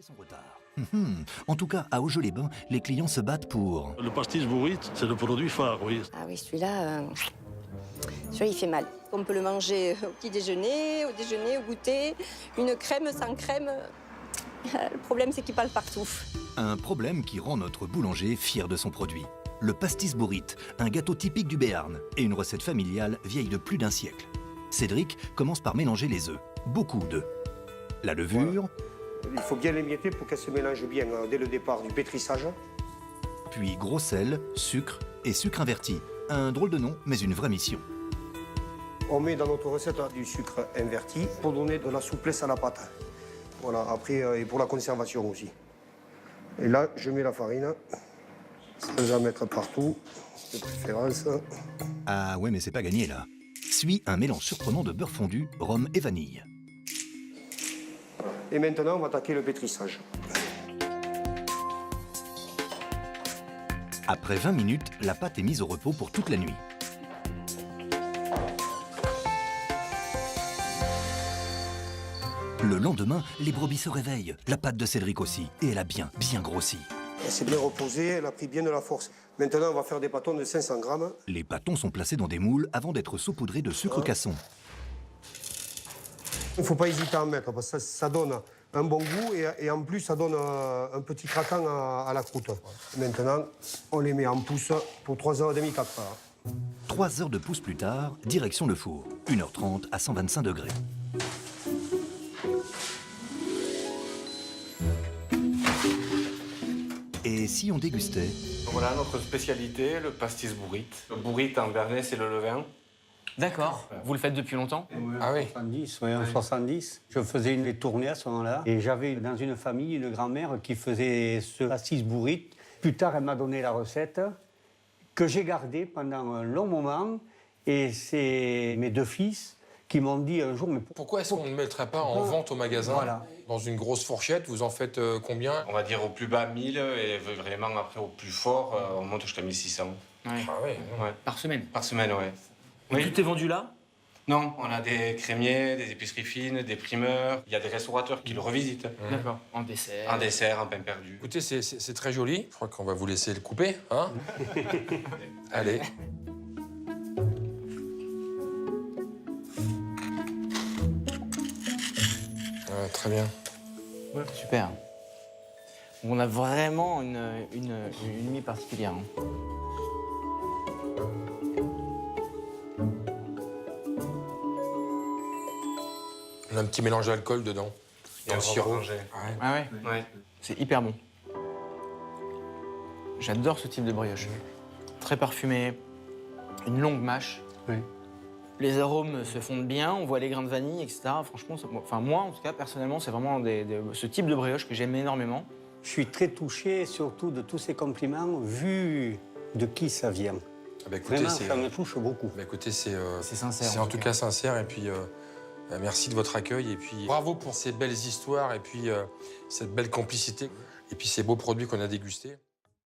Son retard. En tout cas, à Augeot-les-Bains, les clients se battent pour... Le pastis bourrite, c'est le produit phare, oui. Ah oui, celui-là, il fait mal. On peut le manger au petit déjeuner, au goûter. Une crème sans crème, le problème, c'est qu'il parle partout. Un problème qui rend notre boulanger fier de son produit. Le pastis bourrite, un gâteau typique du Béarn et une recette familiale vieille de plus d'un siècle. Cédric commence par mélanger les œufs, beaucoup d'œufs. La levure... Il faut bien l'émietter pour qu'elle se mélange bien dès le départ du pétrissage. Puis gros sel, sucre et sucre inverti. Un drôle de nom, mais une vraie mission. On met dans notre recette du sucre inverti pour donner de la souplesse à la pâte. Voilà, après, et pour la conservation aussi. Et là, je mets la farine, sans en mettre partout, de préférence. Ah ouais, mais c'est pas gagné là. Suit un mélange surprenant de beurre fondu, rhum et vanille. Et maintenant, on va attaquer le pétrissage. Après 20 minutes, la pâte est mise au repos pour toute la nuit. Le lendemain, les brebis se réveillent. La pâte de Cédric aussi. Et elle a bien grossi. Elle s'est bien reposée, elle a pris bien de la force. Maintenant, on va faire des pâtons de 500 grammes. Les pâtons sont placés dans des moules avant d'être saupoudrés de sucre casson. Il ne faut pas hésiter à en mettre, parce que ça donne un bon goût et en plus, ça donne un petit craquant à la croûte. Maintenant, on les met en pousse pour 3h30, 4 heures. 3 heures de pousse plus tard, direction le four. 1h30 à 125 degrés. Et si on dégustait? Voilà notre spécialité, le pastis bourrite. Le bourrite en Vernet, c'est le levain. D'accord. Vous le faites depuis longtemps? Ah oui. 70, en 70. Je faisais des tournées à ce moment-là. Et j'avais dans une famille une grand-mère qui faisait ce pastis bourrite. Plus tard, elle m'a donné la recette que j'ai gardée pendant un long moment. Et c'est mes deux fils qui m'ont dit un jour... Mais pourquoi est-ce qu'on ne le mettrait pas en vente au magasin? Voilà. Dans une grosse fourchette, vous en faites combien? On va dire au plus bas 1000 et vraiment après au plus fort, on monte jusqu'à 1600. Ouais. Ah oui. Ouais. Par semaine? Par semaine, ouais. Et tout est vendu là? Non, on a des crémiers, des épiceries fines, des primeurs. Il y a des restaurateurs qui le revisitent. D'accord. En dessert? En dessert, en pain perdu. Écoutez, c'est très joli. Je crois qu'on va vous laisser le couper, hein? Allez. Très bien. Ouais. Super. On a vraiment une mie particulière. Hein. On a un petit mélange d'alcool dedans. Et un sirop. Ouais. Ah ouais? Ouais. C'est hyper bon. J'adore ce type de brioche. Très parfumé, une longue mâche. Oui. Les arômes se fondent bien, on voit les grains de vanille, etc. Franchement, moi, en tout cas, personnellement, c'est vraiment ce type de brioche que j'aime énormément. Je suis très touché, surtout de tous ces compliments, vu de qui ça vient. Ah bah écoutez, vraiment, ça me touche beaucoup. Bah écoutez, c'est sincère. C'est en tout cas sincère. Et puis, merci de votre accueil. Et puis, bravo pour ces belles histoires et puis cette belle complicité. Et puis, ces beaux produits qu'on a dégustés.